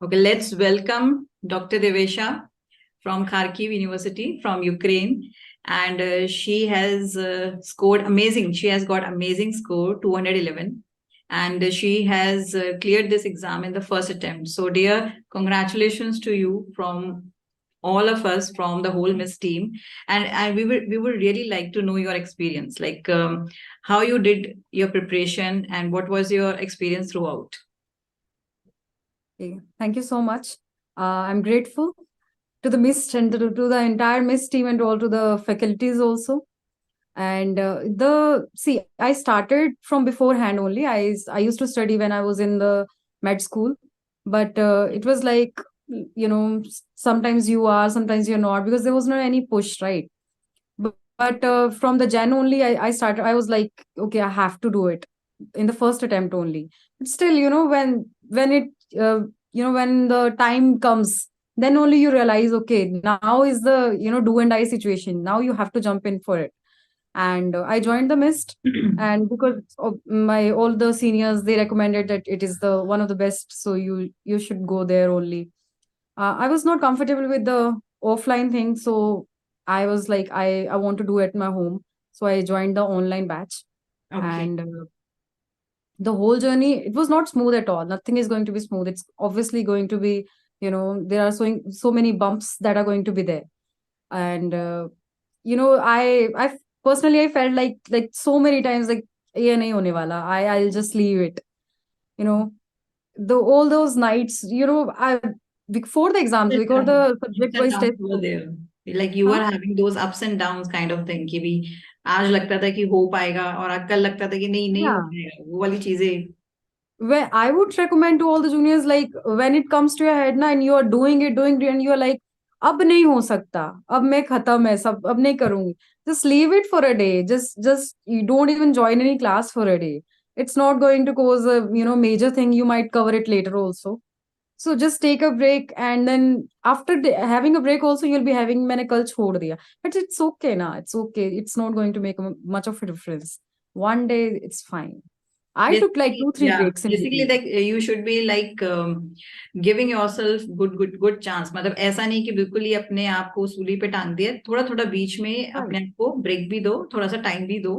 Okay, let's welcome Dr. Devasha from Kharkiv University from Ukraine. And she has scored amazing. She has got amazing score, 211. And she has cleared this exam in the first attempt. So, dear, congratulations to you from all of us, from the whole Miss team. And we would really like to know your experience, like how you did your preparation and what was your experience throughout. Okay. Thank you so much. I'm grateful to the MIST and to the entire MIST team and all to the faculties also. And I started from beforehand only. I used to study when I was in the med school, but it was like, sometimes you are, sometimes you're not, because there was not any push, right? But from the Jan only, I started. I was like, okay, I have to do it in the first attempt only. But still, when it when the time comes, then only you realize, okay, now is the do and die situation. Now you have to jump in for it. And I joined the MIST, and because of my all the seniors, they recommended that it is the one of the best, so you should go there only. I was not comfortable with the offline thing, so I was like, I want to do it at my home. So I joined the online batch, Okay. and the whole journey, it was not smooth at all. Nothing is going to be smooth. It's obviously going to be, there are so many bumps that are going to be there. And I personally, I felt like so many times, like, ye nahi hone wala. I'll just leave it. You know, the all those nights, I before the exams, before the Ups subject and wise downs test. were there. Like you Huh? were having those ups and downs kind of thing कि भी आज लगता था कि हो पाएगा और कल लगता था कि नहीं नहीं हो Yeah. पाएगा वो वाली चीजें. Where I would recommend to all the juniors, like when it comes to your head na, and you are doing it, and you are like, अब नहीं हो सकता, अब मैं खत्म है सब, अब नहीं करूंगी. Just leave it for a day. Just you don't even join any class for a day. It's not going to cause a major thing. You might cover it later also. So just take a break, and then after having a break also, you'll be having मैंने कल छोड़ दिया. But it's okay na. It's okay. It's not going to make much of a difference. One day it's fine. I took like Basically, 2-3 yeah, breaks in basically between. like you should be like giving yourself good chance. मतलब ऐसा नहीं कि बिल्कुल ही अपने आप को सूली पे टांग दिया. थोड़ा थोड़ा बीच में Right. अपने आप को ब्रेक भी दो, थोड़ा सा टाइम भी दो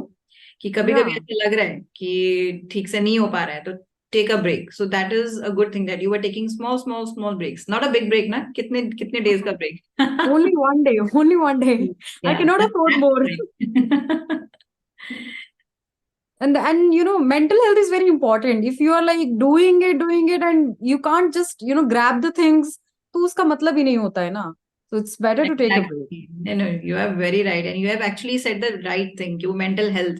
कि कभी कभी Yeah. ऐसा लग रहा है कि ठीक से नहीं हो पा रहा है तो take a break. So that is a good thing that you were taking small breaks, not a big break ना. कितने कितने days का break? Only one day. Only one day. I Yeah, cannot afford that's more. right. And mental health is very important. If you are like doing it, and you can't just grab the things, तो उसका मतलब ही नहीं होता है ना. So it's better to take a break. Exactly. No, you are very right, and you have actually said the right thing. कि वो mental health,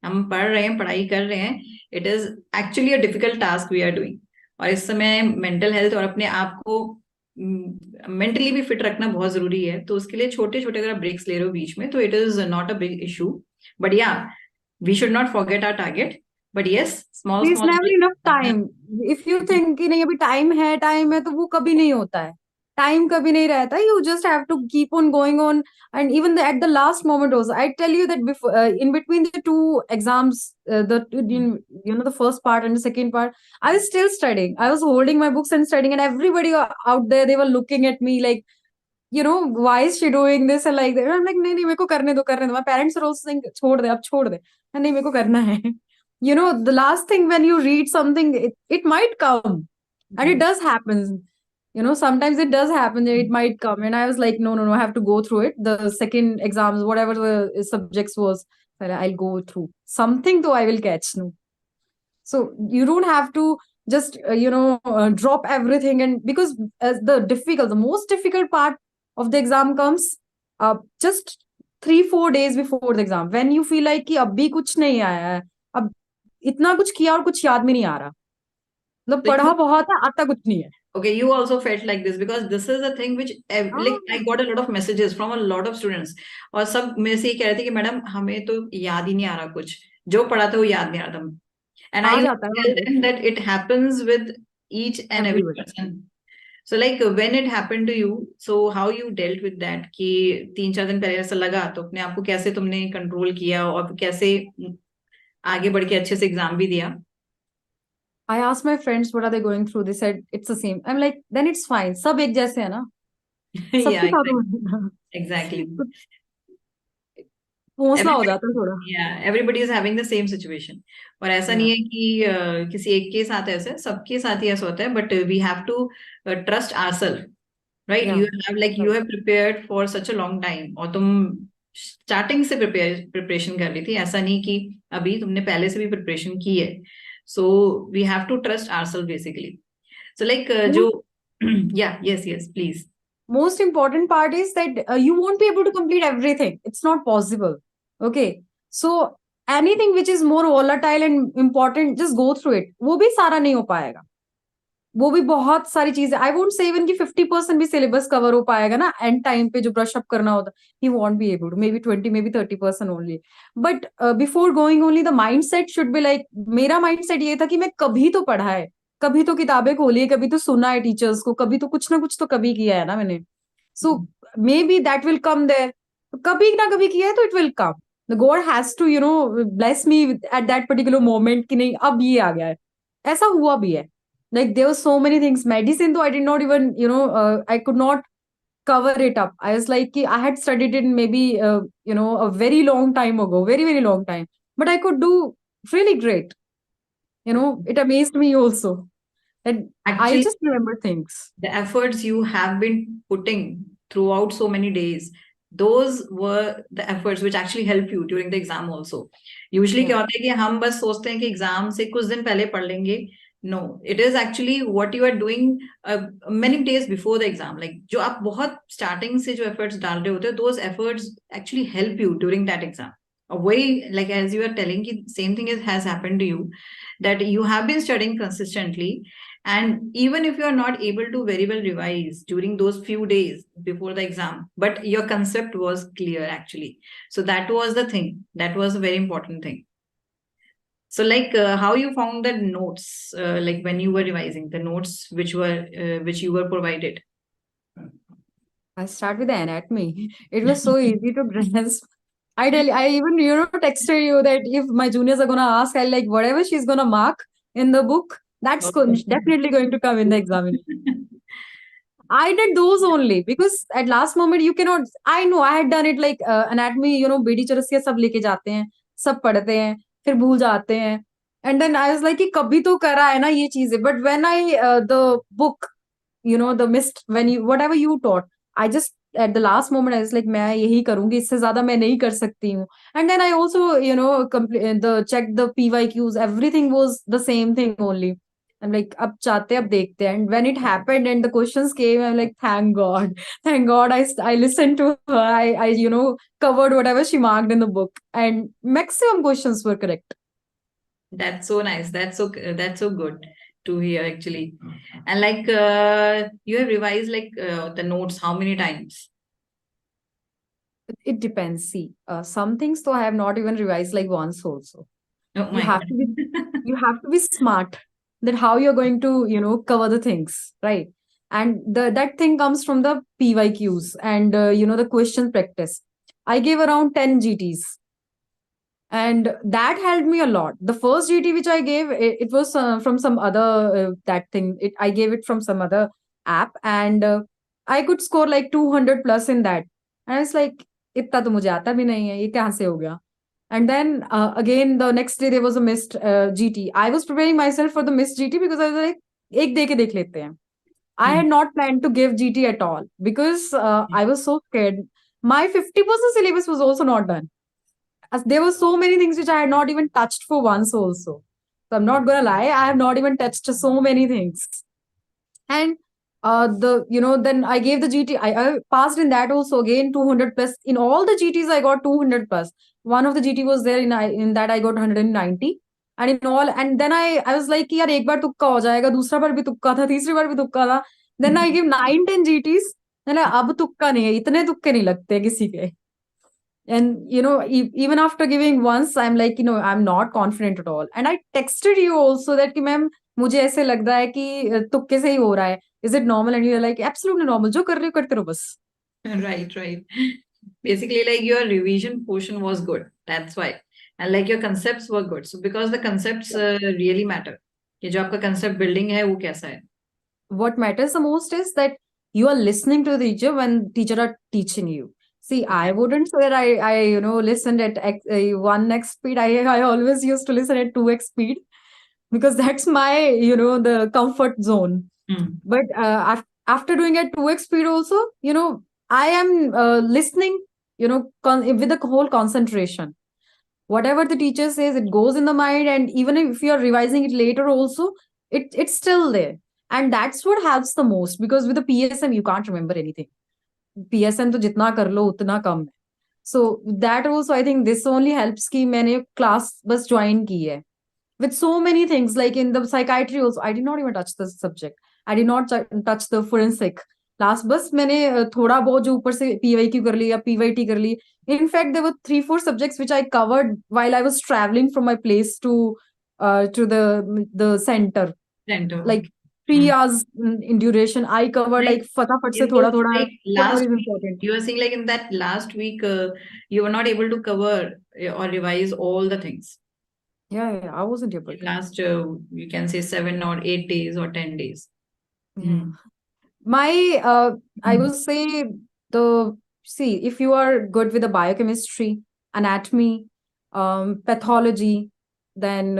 हम पढ़ रहे हैं, पढ़ाई कर रहे हैं. It is actually a difficult task we are doing. और इस समय mental health और अपने आप को mentally भी fit रखना बहुत जरूरी है. तो उसके लिए छोटे छोटे अगर आप breaks ले रहे हो बीच में, तो it is not a big issue. But yeah, we should not forget our target. But yes, There's small never enough breaks. time. If you think कि नहीं अभी time है, तो वो कभी नहीं होता है. Time कभी नहीं रहता. You just have to keep on going on, and even at the last moment also. I tell you that before, in between the two exams, the first part and the second part, I was still studying. I was holding my books and studying, and everybody out there, they were looking at me like, why is she doing this and like that. And I'm like, नहीं नहीं मेरे को करने दो. My parents are also saying, छोड़ दे अब छोड़ दे. नहीं मेरे को करना है. The last thing, when you read something, it might come, and it does happen. Sometimes it does happen that it might come, and I was like, no, I have to go through it. The second exams, whatever the subjects was, I'll go through something, though I will catch. No, so you don't have to just drop everything. And because as the most difficult part of the exam comes just 3-4 days before the exam, when you feel like कि अब भी कुछ नहीं आया है, अब इतना कुछ किया और कुछ याद में नहीं आ रहा, मतलब So पढ़ा you बहुत है, आता कुछ नहीं है. Okay, you also felt like this because this is a thing which like I got a lot of messages from a lot of students और सब मेरे से ये कह रहे थे कि मैडम हमें तो याद ही नहीं आ रहा कुछ जो पढ़ा था वो याद नहीं आ रहा था. And I आ used जाता है to tell वापस. them that it happens with each and every Everybody. person. So like when it happened to you, so how you dealt with that कि 3-4 दिन पहले ऐसा लगा तो अपने आप को कैसे तुमने कंट्रोल किया और कैसे आगे बढ़ के अच्छे से एग्जाम भी दिया? I asked my friends what are they going through. They said it's the same. I'm like, then it's fine. सब एक जैसे है ना, Yeah, सबके साथ exactly. हो Exactly. तो हौसला हो Everybody, जाता है थोड़ा. yeah, everybody is having the same situation. और ऐसा नहीं Yeah, है कि किसी एक के साथ ऐसा है, सबके साथ ही ऐसा होता है. But we have to trust ourselves, right? yeah, You have like you right. have prepared for such a long time, और तुम स्टार्टिंग से प्रिपरेशन कर रही थी. ऐसा नहीं कि अभी तुमने पहले से भी प्रिपरेशन की है. So we have to trust ourselves basically. So like जो Most, yeah, yes, yes, please. most important part is that you won't be able to complete everything. It's not possible. Okay. So anything which is more volatile and important, just go through it. वो भी सारा नहीं हो पाएगा. वो भी बहुत सारी चीजें, आई वोंट से इवन कि 50% भी सिलेबस कवर हो पाएगा ना एंड टाइम पे जो ब्रश अप करना होता, he won't be able to, maybe 20 maybe 30% only. But before going only the mindset should be like, मेरा माइंड सेट ये था कि मैं कभी तो पढ़ा है, कभी तो किताबें खोली है, कभी तो सुना है टीचर्स को, कभी तो कुछ ना कुछ तो कभी किया है ना मैंने. So maybe that will come there. कभी ना कभी किया है तो it will come. The God has to bless me at that particular moment कि नहीं अब ये आ गया है. ऐसा हुआ भी है. Like there were so many things. Medicine, though I did not even, I could not cover it up. I was like, I had studied it maybe, a very long time ago, very, very long time. But I could do really great. It amazed me also. And I Actually, just remember things. the efforts you have been putting throughout so many days, those were the efforts which actually help you during the exam also. Usually Yeah. क्या होता है कि हम बस सोचते हैं कि exam से कुछ दिन पहले पढ़ लेंगे. No, it is actually what you are doing many days before the exam. Like जो आप बहुत starting से जो efforts डाल रहे होते हो, those efforts actually help you during that exam. A way, like as you are telling, कि same thing has happened to you, that you have been studying consistently. And even if you are not able to very well revise during those few days before the exam, but your concept was clear actually. So that was the thing. That was a very important thing. So like how you found the notes, like when you were revising the notes which you were provided. I start with the anatomy. It was so easy to grasp. I even, texted you that if my juniors are gonna ask, I'll like whatever she's gonna mark in the book, that's definitely going to come in the examination. I did those only because at last moment you cannot. I know I had done it like anatomy, बेडी चरसिया सब लेके जाते हैं, सब पढ़ते हैं, फिर भूल जाते हैं. And then I was like कि कभी तो करा है ना ये चीजें. But when I the book, the mist, when you whatever you taught, I just at the last moment I was like मैं यही करूंगी, इससे ज्यादा मैं नहीं कर सकती हूँ. And then I also the checked the PYQs, everything was the same thing only. I'm like, अब चाहते अब देखते हैं. And when it happened and the questions came, I'm like, thank God, I listened to her. I covered whatever she marked in the book, and maximum questions were correct. That's so nice. That's so good to hear actually. And like you have revised like the notes how many times? It depends. See, some things though I have not even revised like once also. Oh You my have God. to be you have to be smart that how you're going to cover the things, right? And that thing comes from the PYQs and the question practice. I gave around 10 GTs, and that helped me a lot. The first GT which I gave, it was from some other that thing. I gave it from some other app, and I could score like 200 plus in that. And I was like, इतना तो मुझे आता भी नहीं है, ये कहाँ से हो गया? And then again, the next day there was a missed GT. I was preparing myself for the missed GT because I was like, एक दे के देख लेते हैं. I had not planned to give GT at all because I was so scared. My 50% syllabus was also not done. As there were so many things which I had not even touched for once also. So I'm not gonna lie, I have not even touched so many things. And then I gave the GT. I passed in that also again 200 plus. In all the GTs, I got 200 plus. One of the GT was there in that I got 190. And in all, and then I was like कि यार एक बार तुक्का हो जाएगा, दूसरा बार भी तुक्का था, तीसरी बार भी तुक्का था. Then I gave 9-10 GTs. मैंने अब तुक्का नहीं है, इतने तुक्के नहीं लगते किसी के. And even after giving once, I'm like, I'm not confident at all. And I texted you also that कि मैम मुझे ऐसे लग रहा है कि तुक्के से ही हो रहा है. Is it normal? And you're like, absolutely normal. जो कर रहे हो करते रहो बस. Right, right. Basically, like your revision portion was good. That's why. And like your concepts were good. So because the concepts really matter. कि जो आपका कंसेप्ट बिल्डिंग है वो कैसा है? What matters the most is that you are listening to the teacher when teacher are teaching you. See, I wouldn't say that I listened at 1x speed. I always used to listen at 2x speed because that's my, the comfort zone. Hmm. But after doing at 2x speed also, I am listening, with the whole concentration. Whatever the teacher says, it goes in the mind, and even if you are revising it later also, it's still there. And that's what helps the most, because with the PSM you can't remember anything. PSM तो जितना कर लो उतना कम है. So that also, I think this only helps कि मैंने class बस join की है. With so many things, like in the psychiatry also, I did not even touch the subject. I did not touch the forensic. Last बस मैंने थोड़ा बहुत जो ऊपर से PYQ कर ली या PYT कर ली. In fact, there were 3-4 subjects which I covered while I was traveling from my place to the center. Like 3 hours in duration, I covered like फटाफट से In थोड़ा this, थोड़ा like whatever last is week, important. you were saying like in that last week, you were not able to cover or revise all the things. Yeah, I wasn't able In to. last, you can say 7 or 8 days or 10 days. Yeah. I will say if you are good with the biochemistry, anatomy, pathology, then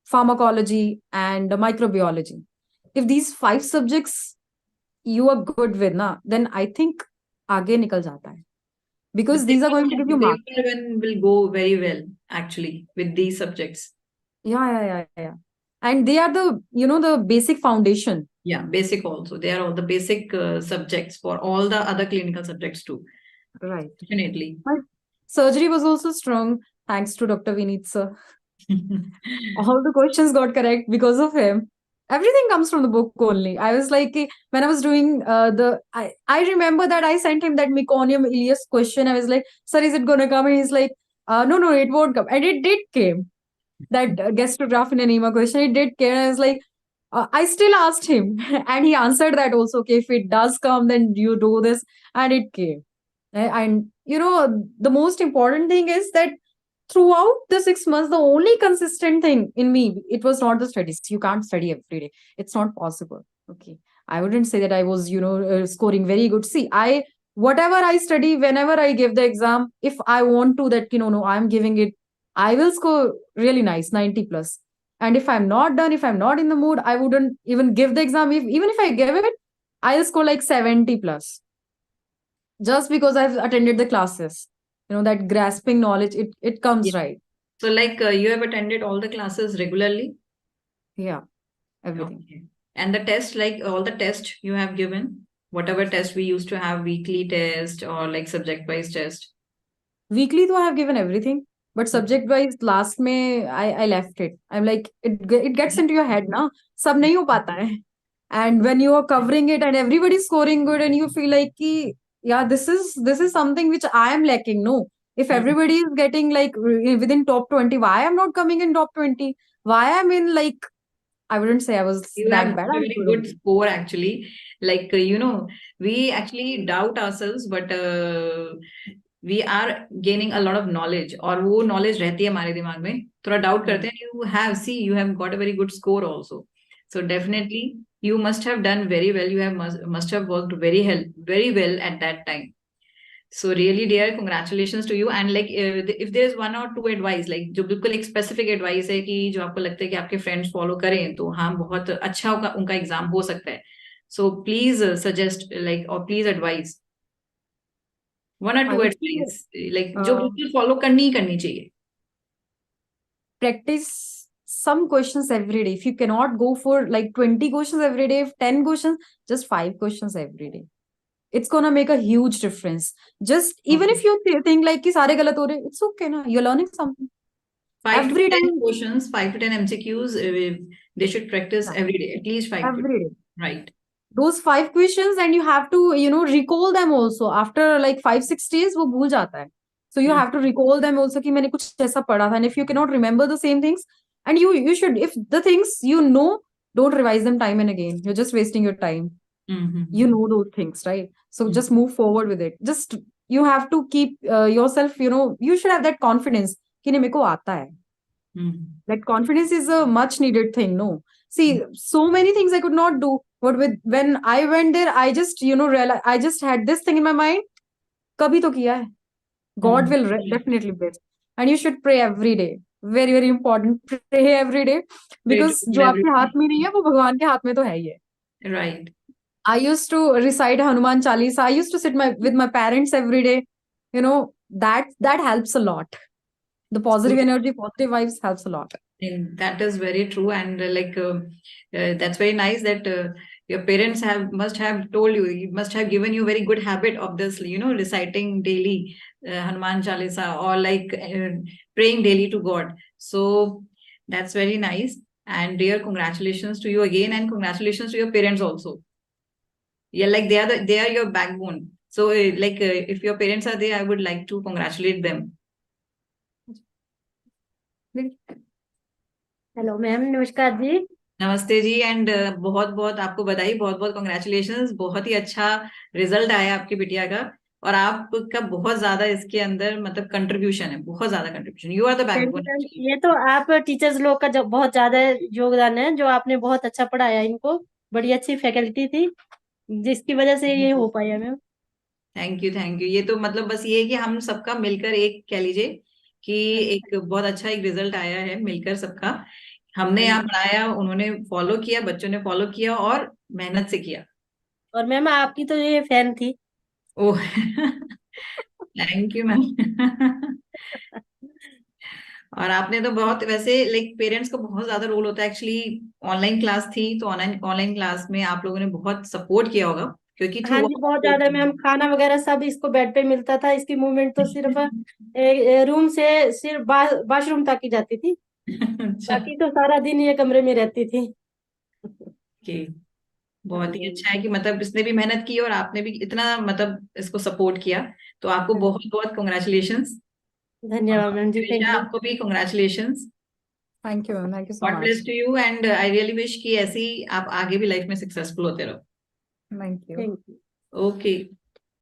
pharmacology and microbiology. If these 5 subjects you are good with, then I think आगे निकल जाता है. Because these are going to give you marks. The paper one will go very well actually with these subjects. Yeah. And they are the basic foundation. Yeah, basic also. They are all the basic subjects for all the other clinical subjects too. Right. Definitely. But surgery was also strong, thanks to Dr. Vineet sir. All the questions got correct because of him. Everything comes from the book only. I was like, when I was doing I remember that I sent him that meconium ileus question. I was like, sir, is it gonna come? And he's like, no, it won't come. And it did came. That gastrograph in enema question, it did came. And I was like, I still asked him, and he answered that also. Okay, if it does come, then you do this, and it came. And the most important thing is that throughout the 6 months, the only consistent thing in me, it was not the studies. You can't study every day. It's not possible. Okay. I wouldn't say that I was, scoring very good. See, whatever I study, whenever I give the exam, if I want to that, no, I'm giving it, I will score really nice, 90 plus. And if I'm not done, if I'm not in the mood, I wouldn't even give the exam. Even if I give it, I'll score like 70 plus. Just because I've attended the classes. That grasping knowledge, it comes right. So like you have attended all the classes regularly? Yeah, everything. Okay. And the test, like all the tests you have given, whatever test we used to have, weekly test or like subject-wise test? Weekly though I have given everything, but subject-wise last May I left it. I'm like, it gets into your head now. Sab nahi ho pata hai. And when you are covering it and everybody's scoring good and you feel like yeah, this is something which I am lacking. No. If everybody is getting like within top 20, why I'm not coming in top 20? Why I'm in like, I wouldn't say I was You that have bad. a very good score actually. Like, we actually doubt ourselves, but we are gaining a lot of knowledge. और वो knowledge रहती है हमारे दिमाग में. थोड़ा doubt करते हैं. You have got a very good score also. So definitely you must have done very well. You must have worked very well at that time. So really dear, congratulations to you. And like if there is one or two advice, like जो बिल्कुल एक specific advice है कि जो आपको लगता है कि आपके friends follow करें तो हाँ बहुत अच्छा उनका exam हो सकता है. So please suggest like or please advise one or two advice like जो बिल्कुल follow करनी चाहिए. Practice some questions every day. If you cannot go for like 20 questions every day, 10 questions, just 5 questions every day. It's gonna make a huge difference. Just even if you think like कि सारे गलत हो रहे, it's okay ना. You're learning something. 5 to 10 questions, 5 to 10 MCQs, they should practice every day, at least 5 every day. Right. Those 5 questions, and you have to, recall them also. After like 5-6 days, वो भूल जाता है. So you have to recall them also कि मैंने कुछ ऐसा पढ़ा था. And if you cannot remember the same things, and you should, if the things don't revise them time and again. You're just wasting your time. You know those things, right? So just move forward with it. Just you have to keep yourself, you should have that confidence कि नहीं मेरे को आता है. That confidence is a much needed thing. No, see, so many things I could not do. But when I went there, I just, realize, I just had this thing in my mind. Kabhi to kiya hai. God will definitely bless. And you should pray every day. Very, very important. Pray every day. Pray to Because जो every आपके हाथ में नहीं है, वो भगवान के हाथ में तो है ही है. right. I used to recite Hanuman Chalisa. I used to sit with my parents every day. That helps a lot. The positive So, energy, positive vibes helps a lot. and that is very true, and that's very nice that your parents must have told you, must have given you very good habit of this, reciting daily Hanuman Chalisa, or like praying daily to God. So that's very nice, and dear, congratulations to you again, and congratulations to your parents also. Yeah, like they are your backbone. So if your parents are there, I would like to congratulate them. Hello ma'am, नमस्कार जी। नमस्ते जी, and बहुत बहुत आपको बधाई, बहुत बहुत congratulations. बहुत ही अच्छा रिजल्ट आया आपकी बिटिया का, और आपका बहुत ज्यादा इसके अंदर मतलब कंट्रीब्यूशन है, बहुत ज्यादा contribution. You are the thank you backbone. Ma'am. ये तो आप टीचर्स लोग का जो बहुत ज्यादा योगदान है, जो आपने बहुत अच्छा पढ़ाया इनको, बड़ी अच्छी फैकल्टी थी जिसकी वजह से ये हो पाया ma'am. Thank you, thank you. ये तो मतलब बस ये है कि हम सबका मिलकर एक कह लीजिए कि एक बहुत अच्छा एक रिजल्ट आया है मिलकर सबका। हमने यहाँ पढ़ाया, उन्होंने फॉलो किया, बच्चों ने फॉलो किया और मेहनत से किया। और मैम आपकी तो ये फैन थी। Oh thank you ma'am. और आपने तो बहुत वैसे लाइक पेरेंट्स का बहुत ज्यादा रोल होता है एक्चुअली। ऑनलाइन क्लास थी तो ऑनलाइन क्लास में आप लोगों ने बहुत सपोर्ट किया होगा, क्योंकि हाँ थ्रू जी, बहुत ज्यादा मैम। खाना वगैरह सब इसको बेड पे मिलता था। इसकी मूवमेंट तो सिर्फ रूम से सिर्फ वॉशरूम तक ही जाती थी। अच्छा, बाकी तो सारा दिन ये कमरे में रहती थी। ओके। हाँ बहुत जी, ही हाँ जी। अच्छा है कि मतलब इसने भी मेहनत की और आपने भी इतना मतलब इसको सपोर्ट किया। तो आपको हाँ बहुत बहुत कॉन्ग्रेचुलेशंस। धन्यवाद मैम जी, थैंक यू। आपको भी congratulations. Thank you, ma'am. Thank you so god much. Bless to you, and I really wish कि ऐसे ही आप आगे भी लाइफ में सक्सेसफुल होते रहो। Thank you. Thank you. Okay.